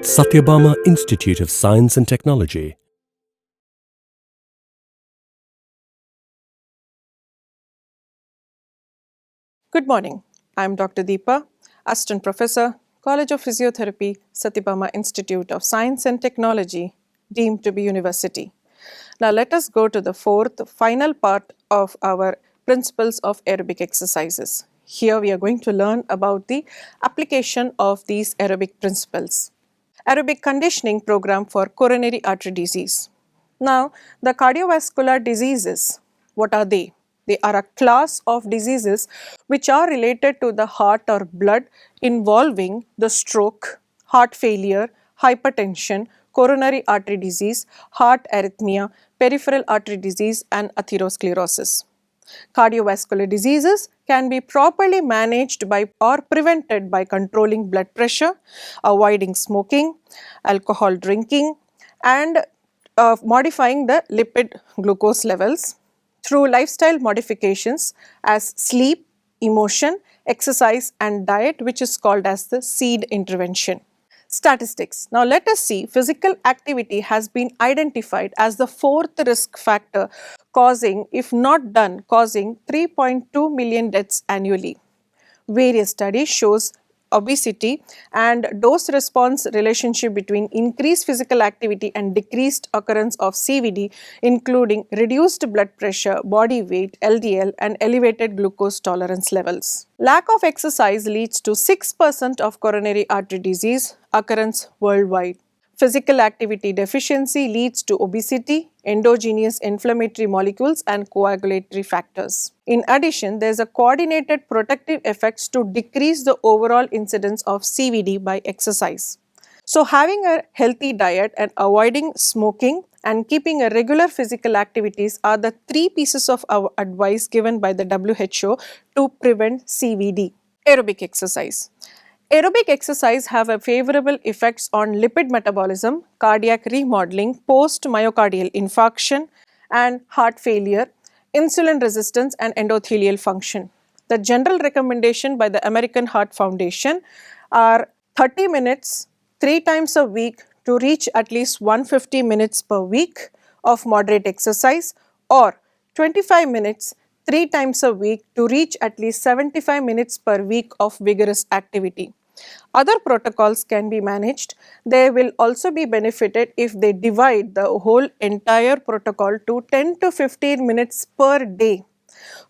Satyabama Institute of Science and Technology. Good morning. I am Dr. Deepa, Assistant Professor, College of Physiotherapy, Satyabama Institute of Science and Technology, deemed to be University. Now let us go to the fourth, final part of our principles of aerobic exercises. Here we are going to learn about the application of these aerobic principles. Aerobic conditioning program for coronary artery disease. Now, the cardiovascular diseases, what are they? They are a class of diseases which are related to the heart or blood involving the stroke, heart failure, hypertension, coronary artery disease, heart arrhythmia, peripheral artery disease and atherosclerosis. Cardiovascular diseases can be properly managed by or prevented by controlling blood pressure, avoiding smoking, alcohol drinking, and modifying the lipid glucose levels through lifestyle modifications as sleep, emotion, exercise and diet, which is called as the SEED intervention. Statistics. Now let us see, physical activity has been identified as the fourth risk factor causing, if not done, causing 3.2 million deaths annually. Various studies shows obesity and dose response relationship between increased physical activity and decreased occurrence of CVD, including reduced blood pressure, body weight, LDL and elevated glucose tolerance levels. Lack of exercise leads to 6% of coronary artery disease occurrence worldwide. Physical activity deficiency leads to obesity, endogenous inflammatory molecules and coagulatory factors. In addition, there is a coordinated protective effects to decrease the overall incidence of CVD by exercise. So having a healthy diet and avoiding smoking and keeping a regular physical activities are the three pieces of our advice given by the WHO to prevent CVD. Aerobic exercise. Aerobic exercise have a favorable effects on lipid metabolism, cardiac remodeling, post-myocardial infarction and heart failure, insulin resistance and endothelial function. The general recommendation by the American Heart Foundation are 30 minutes 3 times a week to reach at least 150 minutes per week of moderate exercise or 25 minutes 3 times a week to reach at least 75 minutes per week of vigorous activity. Other protocols can be managed. They will also be benefited if they divide the whole entire protocol to 10 to 15 minutes per day.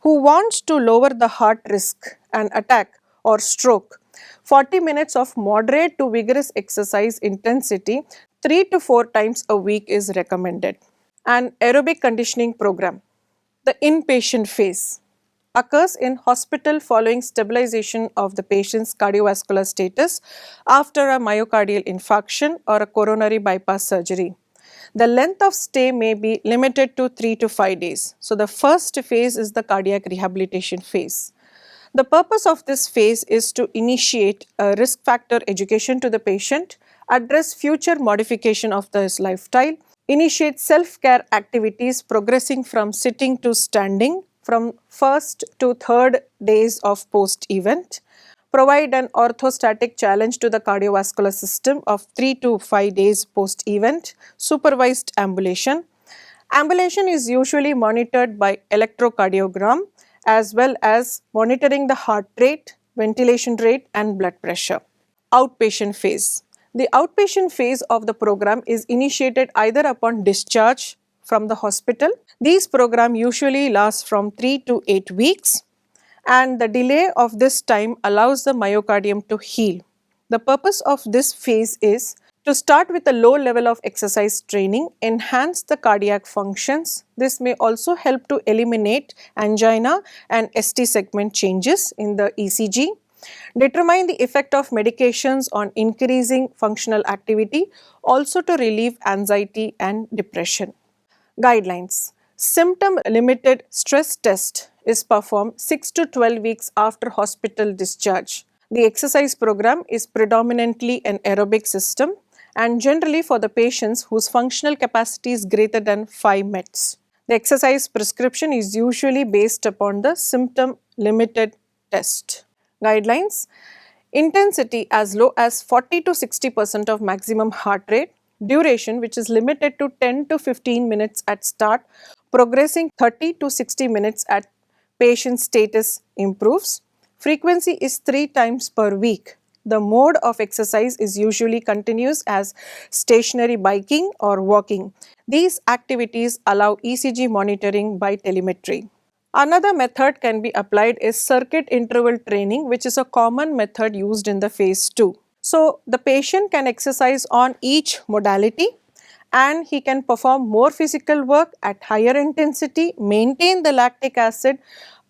Who wants to lower the heart risk and attack or stroke? 40 minutes of moderate to vigorous exercise intensity 3 to 4 times a week is recommended. An aerobic conditioning program. The inpatient phase occurs in hospital following stabilization of the patient's cardiovascular status after a myocardial infarction or a coronary bypass surgery. The length of stay may be limited to 3 to 5 days. So the first phase is the cardiac rehabilitation phase. The purpose of this phase is to initiate a risk factor education to the patient, address future modification of his lifestyle, initiate self-care activities progressing from sitting to standing from first to third days of post-event, provide an orthostatic challenge to the cardiovascular system of 3 to 5 days post-event, supervised ambulation. Ambulation is usually monitored by electrocardiogram as well as monitoring the heart rate, ventilation rate and blood pressure. Outpatient phase. The outpatient phase of the program is initiated either upon discharge from the hospital. These programs usually last from 3 to 8 weeks and the delay of this time allows the myocardium to heal. The purpose of this phase is to start with a low level of exercise training, enhance the cardiac functions. This may also help to eliminate angina and ST segment changes in the ECG. Determine the effect of medications on increasing functional activity, also to relieve anxiety and depression. Guidelines. Symptom limited stress test is performed 6 to 12 weeks after hospital discharge. The exercise program is predominantly an aerobic system and generally for the patients whose functional capacity is greater than 5 METs. The exercise prescription is usually based upon the symptom limited test. Guidelines. intensity as low as 40 to 60% of maximum heart rate, duration which is limited to 10 to 15 minutes at start, progressing 30 to 60 minutes at patient status improves. Frequency is 3 times per week. The mode of exercise is usually continuous as stationary biking or walking. These activities allow ECG monitoring by telemetry. Another method can be applied is circuit interval training, which is a common method used in the phase 2. So, the patient can exercise on each modality and he can perform more physical work at higher intensity, maintain the lactic acid,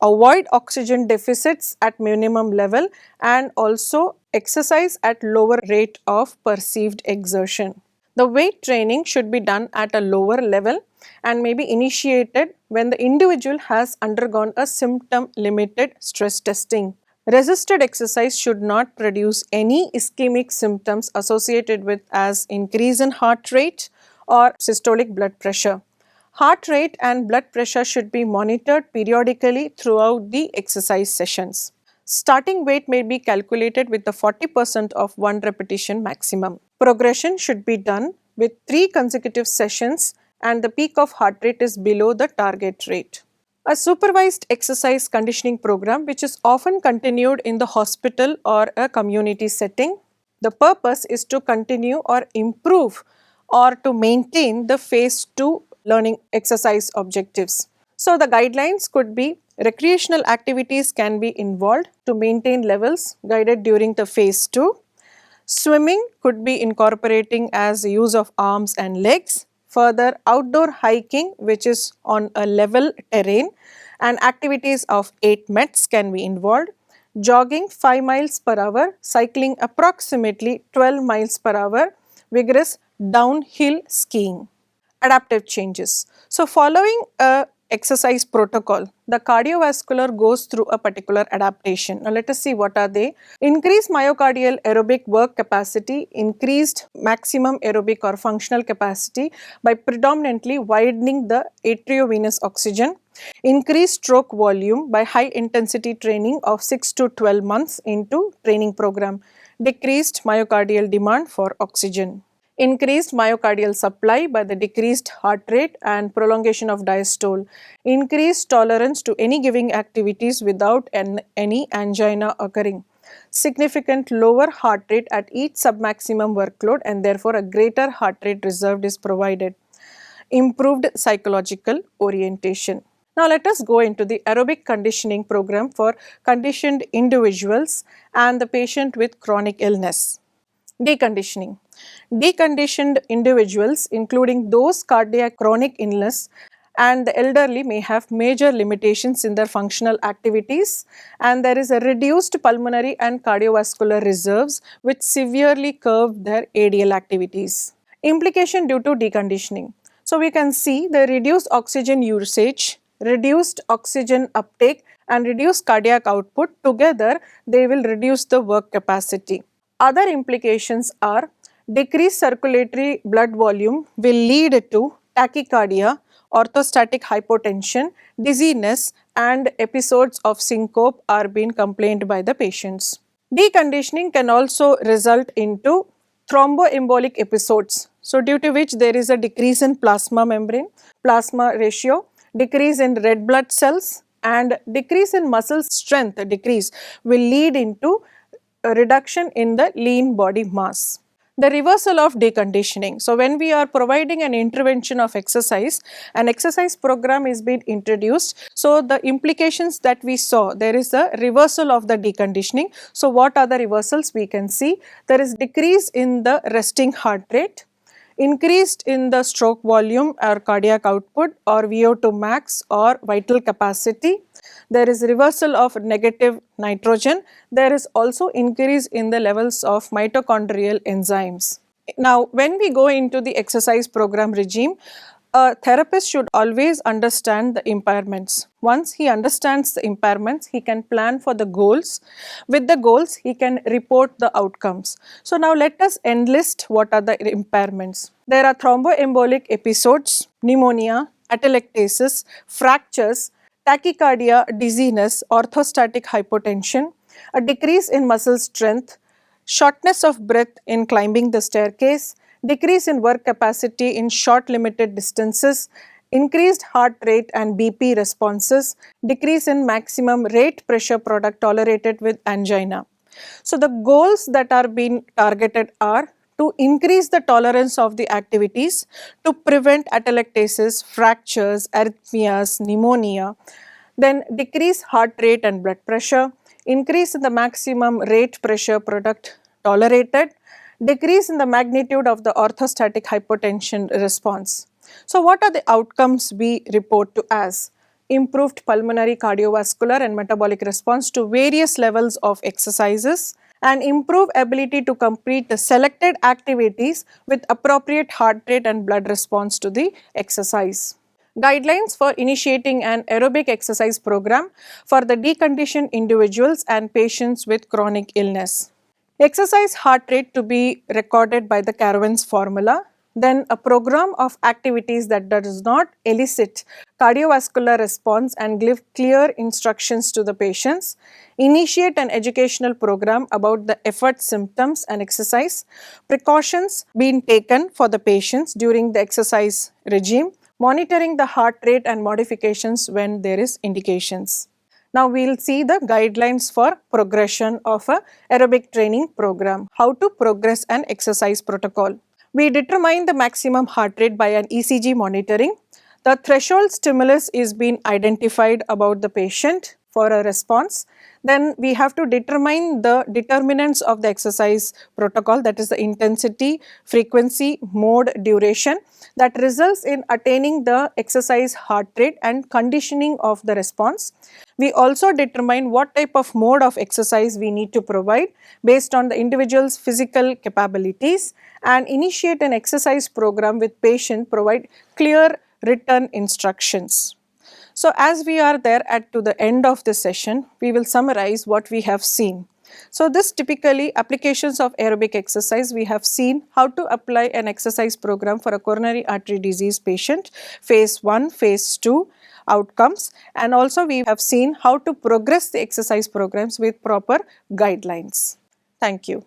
avoid oxygen deficits at minimum level, and also exercise at lower rate of perceived exertion. The weight training should be done at a lower level and may be initiated when the individual has undergone a symptom limited stress testing. Resisted exercise should not produce any ischemic symptoms associated with as increase in heart rate or systolic blood pressure. Heart rate and blood pressure should be monitored periodically throughout the exercise sessions. Starting weight may be calculated with the 40% of one repetition maximum. Progression should be done with 3 consecutive sessions and the peak of heart rate is below the target rate. A supervised exercise conditioning program which is often continued in the hospital or a community setting. The purpose is to continue or improve or to maintain the phase 2 learning exercise objectives. So the guidelines could be recreational activities can be involved to maintain levels guided during the phase 2. Swimming could be incorporating as use of arms and legs. Further, outdoor hiking which is on a level terrain and activities of 8 METs can be involved. Jogging 5 miles per hour, cycling approximately 12 miles per hour, vigorous downhill skiing. Adaptive changes. So, following a exercise protocol, the cardiovascular goes through a particular adaptation. Now, let us see what are they. Increased myocardial aerobic work capacity, increased maximum aerobic or functional capacity by predominantly widening the atriovenous oxygen, increased stroke volume by high intensity training of 6 to 12 months into training program, decreased myocardial demand for oxygen. Increased myocardial supply by the decreased heart rate and prolongation of diastole, increased tolerance to any giving activities without any angina occurring, significant lower heart rate at each submaximum workload and therefore a greater heart rate reserved is provided, improved psychological orientation. Now let us go into the aerobic conditioning program for conditioned individuals and the patient with chronic illness. Deconditioning. Deconditioned individuals, including those cardiac chronic illness and the elderly, may have major limitations in their functional activities and there is a reduced pulmonary and cardiovascular reserves which severely curb their ADL activities. Implication due to deconditioning. So we can see the reduced oxygen usage, reduced oxygen uptake and reduced cardiac output. Together they will reduce the work capacity. Other implications are decreased circulatory blood volume will lead to tachycardia, orthostatic hypotension, dizziness and episodes of syncope are being complained by the patients. Deconditioning can also result into thromboembolic episodes. So due to which there is a decrease in plasma membrane, plasma ratio, decrease in red blood cells and decrease in muscle strength will lead into a reduction in the lean body mass. The reversal of deconditioning. So when we are providing an intervention of exercise, an exercise program is being introduced. So the implications that we saw, there is a reversal of the deconditioning. So what are the reversals? We can see there is decrease in the resting heart rate, increased in the stroke volume or cardiac output or VO2 max or vital capacity. There is reversal of negative nitrogen. There is also increase in the levels of mitochondrial enzymes. Now, when we go into the exercise program regime, a therapist should always understand the impairments. Once he understands the impairments, he can plan for the goals. With the goals, he can report the outcomes. So now let us enlist what are the impairments. There are thromboembolic episodes, pneumonia, atelectasis, fractures, tachycardia, dizziness, orthostatic hypotension, a decrease in muscle strength, shortness of breath in climbing the staircase, decrease in work capacity in short limited distances, increased heart rate and BP responses, decrease in maximum rate pressure product tolerated with angina. So the goals that are being targeted are to increase the tolerance of the activities, to prevent atelectasis, fractures, arrhythmias, pneumonia, then decrease heart rate and blood pressure, increase in the maximum rate pressure product tolerated, decrease in the magnitude of the orthostatic hypotension response. So what are the outcomes we report to as? Improved pulmonary cardiovascular and metabolic response to various levels of exercises, and improve ability to complete the selected activities with appropriate heart rate and blood response to the exercise. Guidelines for initiating an aerobic exercise program for the deconditioned individuals and patients with chronic illness. Exercise heart rate to be recorded by the Caravan's formula. Then a program of activities that does not elicit cardiovascular response and give clear instructions to the patients. Initiate an educational program about the effort symptoms and exercise. Precautions being taken for the patients during the exercise regime. Monitoring the heart rate and modifications when there is indications. Now we will see the guidelines for progression of a aerobic training program. How to progress an exercise protocol. We determine the maximum heart rate by an ECG monitoring. The threshold stimulus is being identified about the patient for a response. Then we have to determine the determinants of the exercise protocol, that is the intensity, frequency, mode, duration that results in attaining the exercise heart rate and conditioning of the response. We also determine what type of mode of exercise we need to provide based on the individual's physical capabilities, and initiate an exercise program with patient, provide clear written instructions. So as we are there to the end of this session, we will summarize what we have seen. So this typically applications of aerobic exercise, we have seen how to apply an exercise program for a coronary artery disease patient, phase 1, phase 2 outcomes, and also we have seen how to progress the exercise programs with proper guidelines. Thank you.